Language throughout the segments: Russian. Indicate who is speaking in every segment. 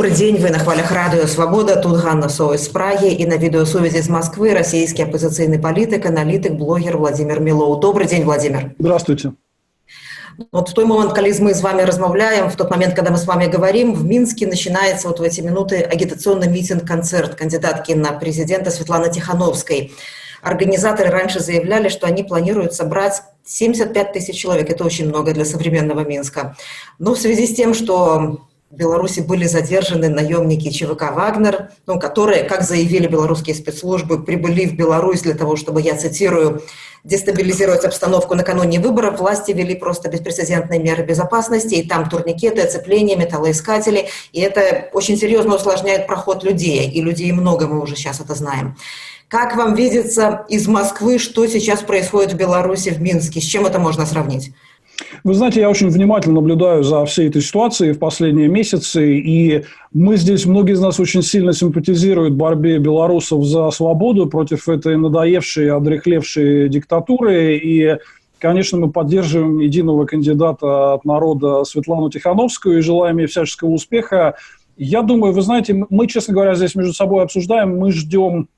Speaker 1: Добрый день, вы на хвалях Радио Свобода, тут Ганна Со из Праги, и на видеосувязи из Москвы российский оппозиционный политик, аналитик, блогер Владимир Милоу. Добрый день, Владимир.
Speaker 2: Здравствуйте.
Speaker 1: Вот в той момент, когда мы с вами размовляем, в тот момент, когда мы с вами говорим, в Минске начинается вот в эти минуты агитационный митинг-концерт кандидатки на президента Светланы Тихановской. Организаторы раньше заявляли, что они планируют собрать 75 тысяч человек. Это очень много для современного Минска. Но в связи с тем, что в Беларуси были задержаны наемники ЧВК «Вагнер», которые, как заявили белорусские спецслужбы, прибыли в Беларусь для того, чтобы, я цитирую, дестабилизировать обстановку накануне выборов, власти ввели просто беспрецедентные меры безопасности, и там турникеты, оцепления, металлоискатели, и это очень серьезно усложняет проход людей, и людей много, мы уже сейчас это знаем. Как вам видится из Москвы, что сейчас происходит в Беларуси, в Минске, с чем это можно сравнить?
Speaker 2: Вы знаете, я очень внимательно наблюдаю за всей этой ситуацией в последние месяцы, и многие из нас очень сильно симпатизируют борьбе белорусов за свободу против этой надоевшей, одряхлевшей диктатуры, и, конечно, мы поддерживаем единого кандидата от народа Светлану Тихановскую и желаем ей всяческого успеха. Я думаю, вы знаете, мы, честно говоря, здесь между собой обсуждаем, мы ждем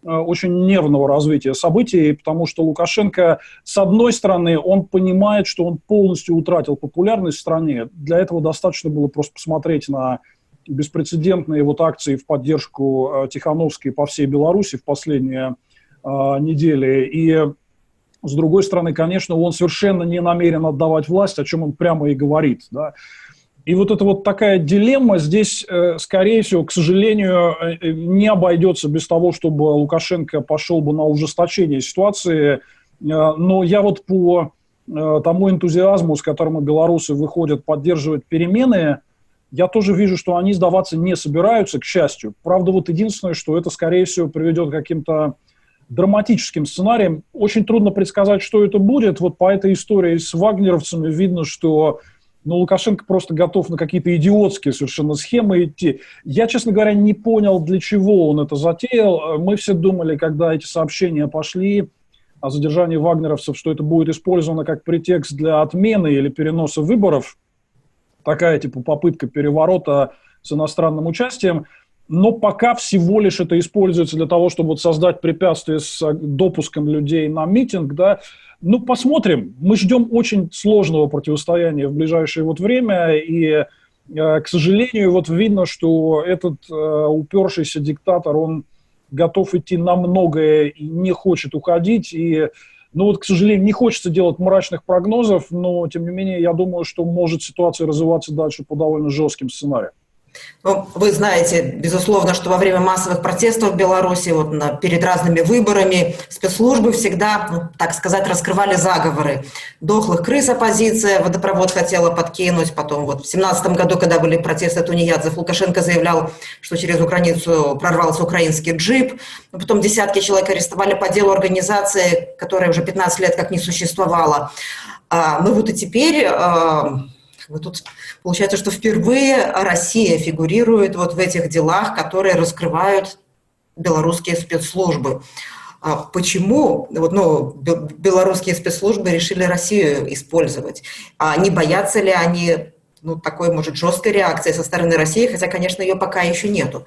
Speaker 2: очень нервного развития событий, потому что Лукашенко, с одной стороны, он понимает, что он полностью утратил популярность в стране. Для этого достаточно было просто посмотреть на беспрецедентные вот акции в поддержку Тихановской по всей Беларуси в последние недели. И, с другой стороны, конечно, он совершенно не намерен отдавать власть, о чем он прямо и говорит, да. И вот эта вот такая дилемма здесь, скорее всего, к сожалению, не обойдется без того, чтобы Лукашенко пошел бы на ужесточение ситуации. Но я вот по тому энтузиазму, с которым белорусы выходят поддерживать перемены, я тоже вижу, что они сдаваться не собираются, к счастью. Правда, вот единственное, что это, скорее всего, приведет к каким-то драматическим сценариям. Очень трудно предсказать, что это будет. Вот по этой истории с вагнеровцами видно, что Лукашенко просто готов на какие-то идиотские совершенно схемы идти. Я, честно говоря, не понял, для чего он это затеял. Мы все думали, когда эти сообщения пошли о задержании вагнеровцев, что это будет использовано как претекст для отмены или переноса выборов. Такая типа попытка переворота с иностранным участием. Но пока всего лишь это используется для того, чтобы вот создать препятствие с допуском людей на митинг, да. Ну, посмотрим. Мы ждем очень сложного противостояния в ближайшее вот время, и, к сожалению, вот видно, что этот упершийся диктатор, он готов идти на многое и не хочет уходить, и, к сожалению, не хочется делать мрачных прогнозов, но, тем не менее, я думаю, что может ситуация развиваться дальше по довольно жестким сценариям.
Speaker 1: Вы знаете, безусловно, что во время массовых протестов в Беларуси, перед разными выборами, спецслужбы всегда, так сказать, раскрывали заговоры. Дохлых крыс оппозиция, водопровод хотела подкинуть. Потом в 2017 году, когда были протесты тунеядцев, Лукашенко заявлял, что через границу прорвался украинский джип. Потом десятки человек арестовали по делу организации, которая уже 15 лет как не существовала. И теперь... Тут получается, что впервые Россия фигурирует вот в этих делах, которые раскрывают белорусские спецслужбы. Почему белорусские спецслужбы решили Россию использовать? Не боятся ли они такой, может, жесткой реакции со стороны России, хотя, конечно, ее пока еще нету?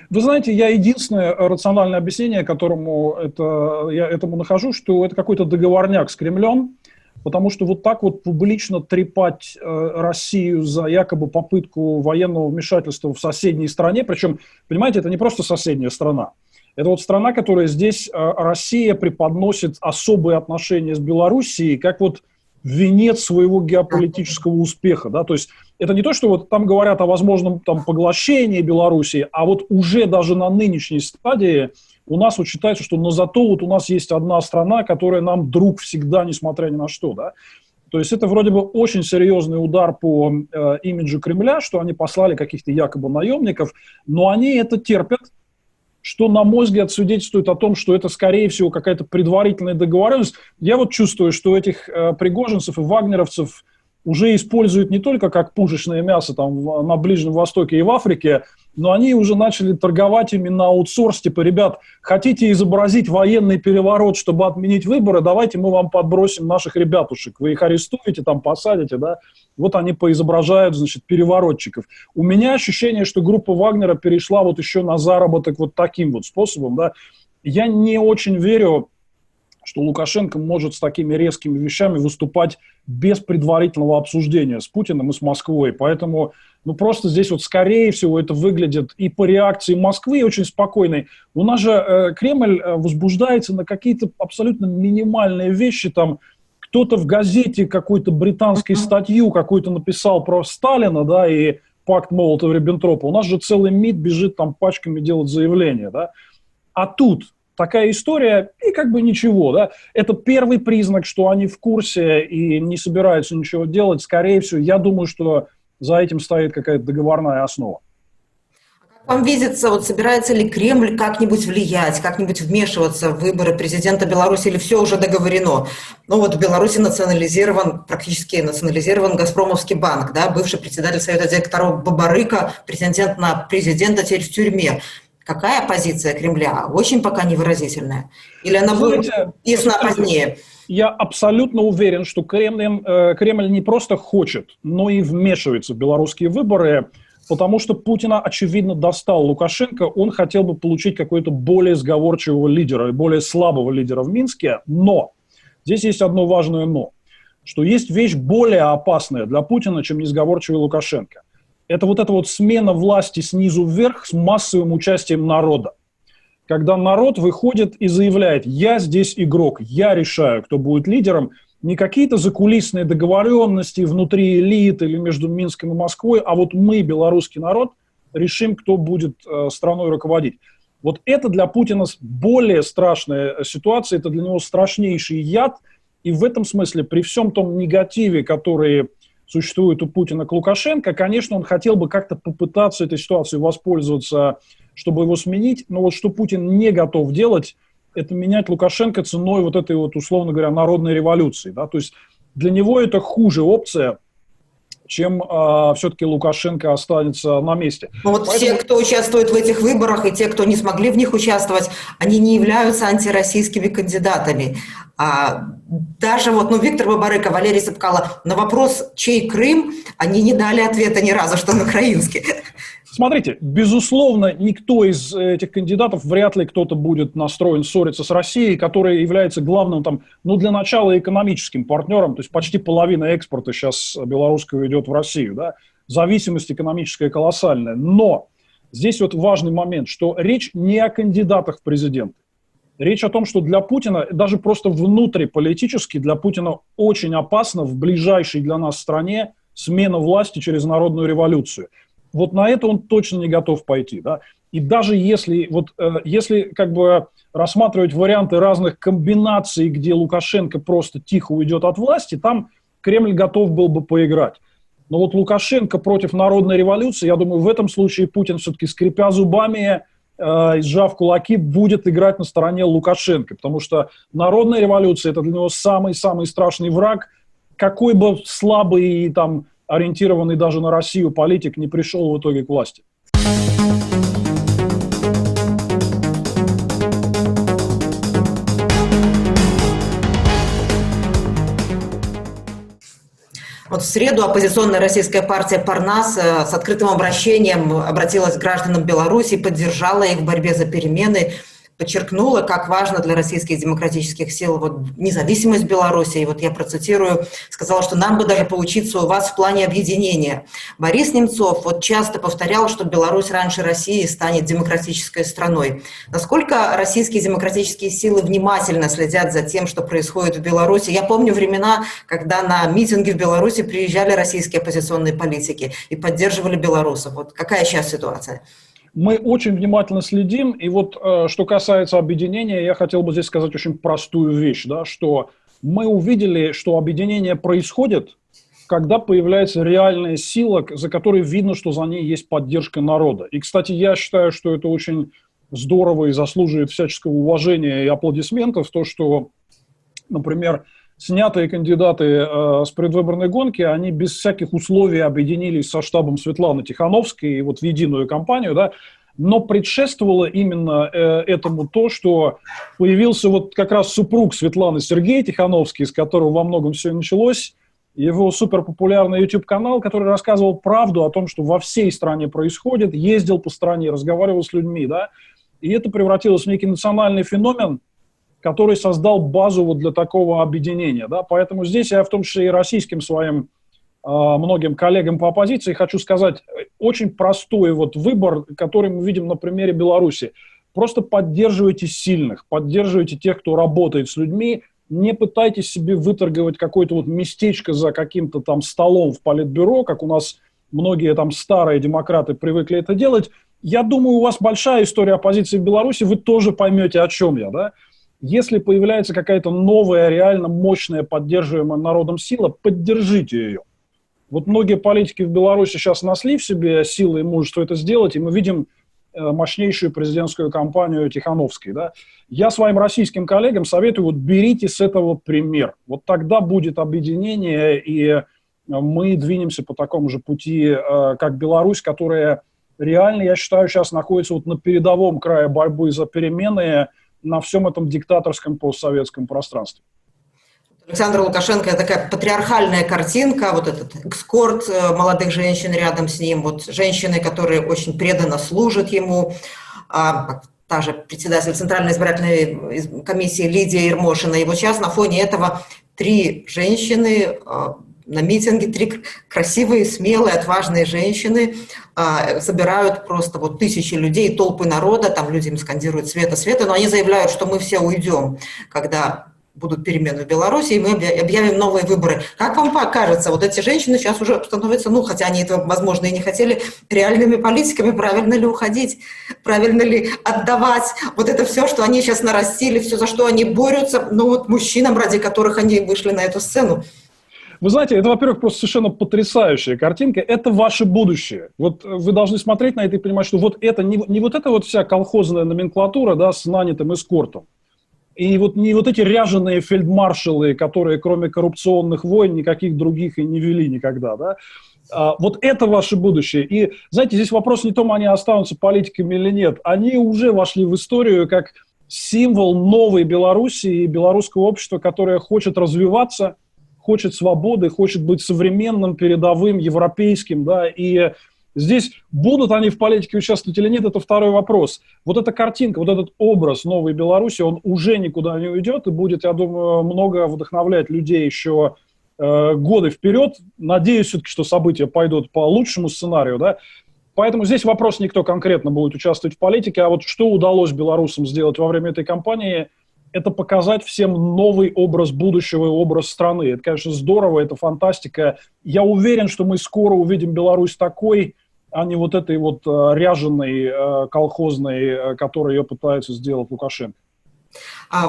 Speaker 2: Вы знаете, я единственное рациональное объяснение, я этому нахожу, что это какой-то договорняк с Кремлем. Потому что вот так вот публично трепать Россию за якобы попытку военного вмешательства в соседней стране, причем, понимаете, это не просто соседняя страна, это вот страна, которая здесь Россия преподносит особые отношения с Белоруссией, как вот венец своего геополитического успеха, да, то есть это не то, что вот там говорят о возможном поглощении Белоруссии, а вот уже даже на нынешней стадии у нас вот считается, что зато вот у нас есть одна страна, которая нам друг всегда, несмотря ни на что, да. То есть это вроде бы очень серьезный удар по имиджу Кремля, что они послали каких-то якобы наемников, но они это терпят, что, на мой взгляд, свидетельствует о том, что это, скорее всего, какая-то предварительная договоренность. Я вот чувствую, что этих пригожинцев и вагнеровцев уже используют не только как пушечное мясо там, на Ближнем Востоке и в Африке, но они уже начали торговать именно аутсорс, типа, ребят, хотите изобразить военный переворот, чтобы отменить выборы, давайте мы вам подбросим наших ребятушек, вы их арестуете, там посадите, да, вот они поизображают, значит, переворотчиков. У меня ощущение, что группа Вагнера перешла вот еще на заработок вот таким вот способом, да. Я не очень верю, что Лукашенко может с такими резкими вещами выступать без предварительного обсуждения с Путиным и с Москвой. Поэтому, ну, просто здесь вот, скорее всего, это выглядит и по реакции Москвы очень спокойной. У нас же Кремль возбуждается на какие-то абсолютно минимальные вещи. Там кто-то в газете какой-то британской статью какую-то написал про Сталина, да, и пакт Молотова-Риббентропа. У нас же целый МИД бежит там пачками делать заявления, да. А тут такая история, и как бы ничего, да. Это первый признак, что они в курсе и не собираются ничего делать. Скорее всего, я думаю, что за этим стоит какая-то договорная основа.
Speaker 1: Вам видится, вот собирается ли Кремль как-нибудь влиять, как-нибудь вмешиваться в выборы президента Беларуси, или все уже договорено? Ну вот в Беларуси практически национализирован Газпромовский банк, да, бывший председатель Совета директоров Бабарыка, претендент на президента, теперь в тюрьме. Какая позиция Кремля? Очень пока невыразительная. Или она будет ясна позднее?
Speaker 2: Я абсолютно уверен, что Кремль не просто хочет, но и вмешивается в белорусские выборы, потому что Путина, очевидно, достал Лукашенко. Он хотел бы получить какой-то более сговорчивого лидера, более слабого лидера в Минске. Но здесь есть одно важное «но», что есть вещь более опасная для Путина, чем несговорчивый Лукашенко. Это вот эта вот смена власти снизу вверх с массовым участием народа. Когда народ выходит и заявляет: я здесь игрок, я решаю, кто будет лидером, не какие-то закулисные договоренности внутри элит или между Минском и Москвой, а вот мы, белорусский народ, решим, кто будет страной руководить. Вот это для Путина более страшная ситуация, это для него страшнейший яд, и в этом смысле при всем том негативе, который существует у Путина к Лукашенко, конечно, он хотел бы как-то попытаться этой ситуацией воспользоваться, чтобы его сменить, но вот что Путин не готов делать, это менять Лукашенко ценой вот этой вот, условно говоря, народной революции. Да? То есть для него это хуже опция, чем все-таки Лукашенко останется на месте.
Speaker 1: Но вот все, кто участвует в этих выборах, и те, кто не смогли в них участвовать, они не являются антироссийскими кандидатами. Даже вот, Виктор Бабарыка, Валерий Цепкало, на вопрос, чей Крым, они не дали ответа ни разу, что он украинский.
Speaker 2: Смотрите, безусловно, никто из этих кандидатов, вряд ли кто-то будет настроен ссориться с Россией, которая является главным, для начала, экономическим партнером, то есть почти половина экспорта сейчас белорусского идет в Россию, да? Зависимость экономическая колоссальная. Но здесь вот важный момент, что речь не о кандидатах в президенты. Речь о том, что для Путина, даже просто внутриполитически, для Путина очень опасно в ближайшей для нас стране смена власти через народную революцию. Вот на это он точно не готов пойти. Да? И даже если рассматривать варианты разных комбинаций, где Лукашенко просто тихо уйдет от власти, там Кремль готов был бы поиграть. Но вот Лукашенко против народной революции, я думаю, в этом случае Путин все-таки, скрипя зубами, сжав кулаки, будет играть на стороне Лукашенко. Потому что народная революция – это для него самый-самый страшный враг. Какой бы слабый и ориентированный даже на Россию политик не пришел в итоге к власти.
Speaker 1: Вот в среду оппозиционная российская партия «Парнас» с открытым обращением обратилась к гражданам Беларуси, поддержала их в борьбе за перемены, подчеркнула, как важно для российских демократических сил независимость Беларуси. И я процитирую, сказала, что нам бы даже поучиться у вас в плане объединения. Борис Немцов часто повторял, что Беларусь раньше России станет демократической страной. Насколько российские демократические силы внимательно следят за тем, что происходит в Беларуси? Я помню времена, когда на митинги в Беларуси приезжали российские оппозиционные политики и поддерживали белорусов. Какая сейчас ситуация?
Speaker 2: Мы очень внимательно следим, и что касается объединения, я хотел бы здесь сказать очень простую вещь, да, что мы увидели, что объединение происходит, когда появляется реальная сила, за которой видно, что за ней есть поддержка народа. И, кстати, я считаю, что это очень здорово и заслуживает всяческого уважения и аплодисментов, то, что, например, снятые кандидаты с предвыборной гонки, они без всяких условий объединились со штабом Светланы Тихановской вот в единую кампанию, да, но предшествовало именно этому то, что появился вот как раз супруг Светланы, Сергей Тихановский, с которого во многом все и началось, его суперпопулярный YouTube-канал, который рассказывал правду о том, что во всей стране происходит, ездил по стране, разговаривал с людьми, да, и это превратилось в некий национальный феномен, который создал базу вот для такого объединения. Да? Поэтому здесь я в том числе и российским своим многим коллегам по оппозиции хочу сказать очень простой вот выбор, который мы видим на примере Беларуси. Просто поддерживайте сильных, поддерживайте тех, кто работает с людьми, не пытайтесь себе выторговать какое-то вот местечко за каким-то там столом в политбюро, как у нас многие там старые демократы привыкли это делать. Я думаю, у вас большая история оппозиции в Беларуси, вы тоже поймете, о чем я, да? Если появляется какая-то новая, реально мощная, поддерживаемая народом сила, поддержите ее. Вот многие политики в Беларуси сейчас нашли в себе силы и мужество это сделать, и мы видим мощнейшую президентскую кампанию Тихановской. Да? Я своим российским коллегам советую, вот берите с этого пример. Вот тогда будет объединение, и мы двинемся по такому же пути, как Беларусь, которая реально, я считаю, сейчас находится вот на передовом крае борьбы за перемены на всем этом диктаторском постсоветском пространстве.
Speaker 1: Александр Лукашенко – это такая патриархальная картинка, вот этот эскорт молодых женщин рядом с ним, вот женщины, которые очень преданно служат ему, та же председатель Центральной избирательной комиссии Лидия Ермошина. И вот сейчас на фоне этого 3 женщины на митинге, 3 красивые, смелые, отважные женщины собирают просто вот тысячи людей, толпы народа, там люди им скандируют «Света, Света», но они заявляют, что мы все уйдем, когда будут перемены в Беларуси, и мы объявим новые выборы. Как вам кажется, вот эти женщины сейчас уже становятся, ну, хотя они этого, возможно, и не хотели, реальными политиками, правильно ли уходить, правильно ли отдавать вот это все, что они сейчас нарастили, все, за что они борются, ну, вот мужчинам, ради которых они вышли на эту сцену?
Speaker 2: Вы знаете, это, во-первых, просто совершенно потрясающая картинка. Это ваше будущее. Вот вы должны смотреть на это и понимать, что вот это не вот эта вот вся колхозная номенклатура, да, с нанятым эскортом. И вот не вот эти ряженые фельдмаршалы, которые кроме коррупционных войн никаких других и не вели никогда, да. Вот это ваше будущее. И, знаете, здесь вопрос не в том, они останутся политиками или нет. Они уже вошли в историю как символ новой Беларуси и белорусского общества, которое хочет развиваться, хочет свободы, хочет быть современным, передовым, европейским, да, и здесь будут они в политике участвовать или нет, это второй вопрос. Вот эта картинка, вот этот образ новой Беларуси, он уже никуда не уйдет и будет, я думаю, много вдохновлять людей еще годы вперед. Надеюсь все-таки, что события пойдут по лучшему сценарию, да. Поэтому здесь вопрос не кто конкретно будет участвовать в политике, а вот что удалось белорусам сделать во время этой кампании – это показать всем новый образ будущего и образ страны. Это, конечно, здорово, это фантастика. Я уверен, что мы скоро увидим Беларусь такой, а не вот этой вот ряженой, колхозной, которой ее пытается сделать Лукашенко.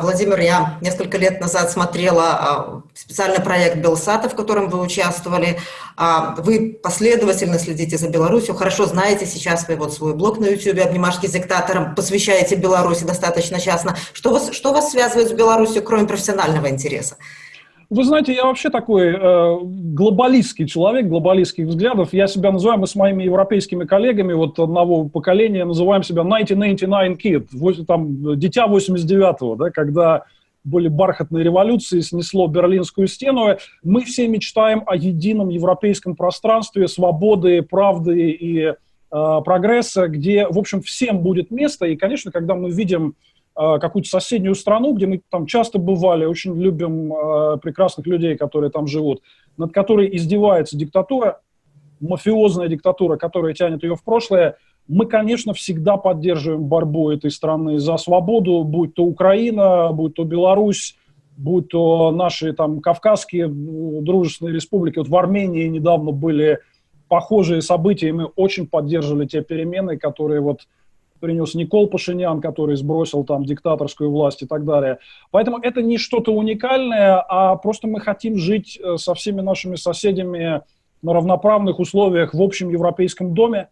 Speaker 1: Владимир, я несколько лет назад смотрела специальный проект «Белсата», в котором вы участвовали. Вы последовательно следите за Беларусью, хорошо знаете, сейчас вы вот свой блог на YouTube «Обнимашки с диктатором» посвящаете Беларуси достаточно часто. Что вас связывает с Беларусью, кроме профессионального интереса?
Speaker 2: Вы знаете, я вообще такой глобалистский человек, глобалистских взглядов. Я себя называю, мы с моими европейскими коллегами вот одного поколения называем себя 1999 kid, там, дитя 89-го, да, когда были бархатные революции, снесло Берлинскую стену. Мы все мечтаем о едином европейском пространстве свободы, правды и прогресса, где, в общем, всем будет место. И, конечно, когда мы видим какую-то соседнюю страну, где мы там часто бывали, очень любим прекрасных людей, которые там живут, над которой издевается диктатура, мафиозная диктатура, которая тянет ее в прошлое, мы, конечно, всегда поддерживаем борьбу этой страны за свободу, будь то Украина, будь то Беларусь, будь то наши там кавказские дружественные республики. Вот в Армении недавно были похожие события, и мы очень поддерживали те перемены, которые вот принес Никол Пашинян, который сбросил там диктаторскую власть и так далее. Поэтому это не что-то уникальное, а просто мы хотим жить со всеми нашими соседями на равноправных условиях в общем европейском доме,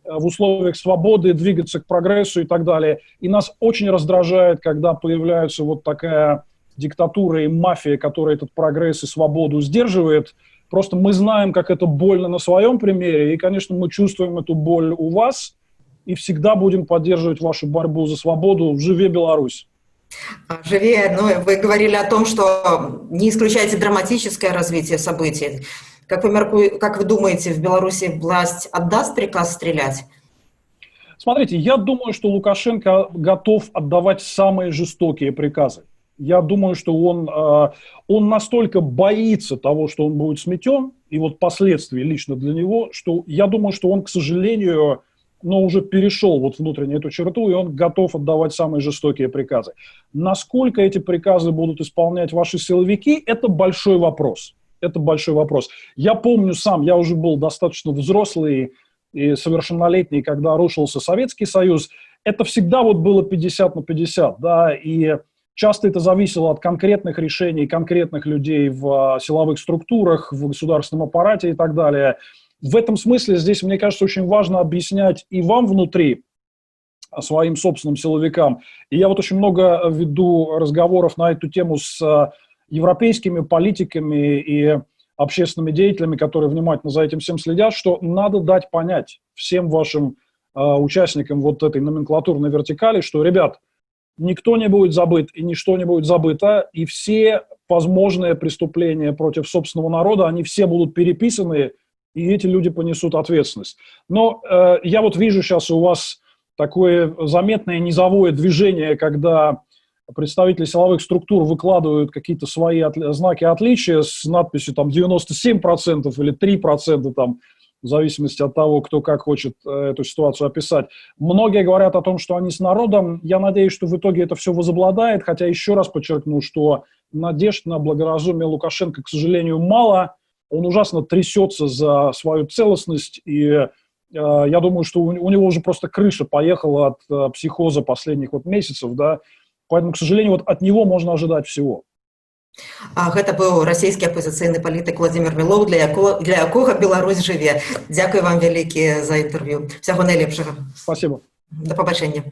Speaker 2: в условиях свободы, двигаться к прогрессу и так далее. И нас очень раздражает, когда появляется вот такая диктатура и мафия, которая этот прогресс и свободу сдерживает. Просто мы знаем, как это больно на своем примере, и, конечно, мы чувствуем эту боль у вас, и всегда будем поддерживать вашу борьбу за свободу. Живе Беларусь!
Speaker 1: Живее, ну, вы говорили о том, что не исключаете драматическое развитие событий. Как вы думаете, в Беларуси власть отдаст приказ стрелять?
Speaker 2: Смотрите, я думаю, что Лукашенко готов отдавать самые жестокие приказы. Я думаю, что он настолько боится того, что он будет сметен, и вот последствий лично для него, что я думаю, что он, к сожалению, уже перешел вот внутреннюю эту черту, и он готов отдавать самые жестокие приказы. Насколько эти приказы будут исполнять ваши силовики, это большой вопрос. Это большой вопрос. Я помню сам, я уже был достаточно взрослый и совершеннолетний, когда рушился Советский Союз. Это всегда вот было 50 на 50, да, и часто это зависело от конкретных решений конкретных людей в силовых структурах, в государственном аппарате и так далее. В этом смысле здесь, мне кажется, очень важно объяснять и вам внутри, своим собственным силовикам. И я вот очень много веду разговоров на эту тему с европейскими политиками и общественными деятелями, которые внимательно за этим всем следят, что надо дать понять всем вашим участникам вот этой номенклатурной вертикали, что, ребят, никто не будет забыт и ничто не будет забыто, и все возможные преступления против собственного народа, они все будут переписаны, и эти люди понесут ответственность. Но я вот вижу сейчас у вас такое заметное низовое движение, когда представители силовых структур выкладывают какие-то свои знаки отличия с надписью там 97% или 3%, там, в зависимости от того, кто как хочет эту ситуацию описать. Многие говорят о том, что они с народом. Я надеюсь, что в итоге это все возобладает, хотя еще раз подчеркну, что надежд на благоразумие Лукашенко, к сожалению, мало. Он ужасно трясется за свою целостность, и я думаю, что у него уже просто крыша поехала от психоза последних вот месяцев, да. Поэтому, к сожалению, вот от него можно ожидать всего.
Speaker 1: Гэта быў расійскі апозіцыйны палітык Владзімір Мілоў, для якога Беларусь жыве. Дзякуй вам вялікі за інтэрв'ю. Усяго найлепшага.
Speaker 2: Спасибо.
Speaker 1: До пабачэння.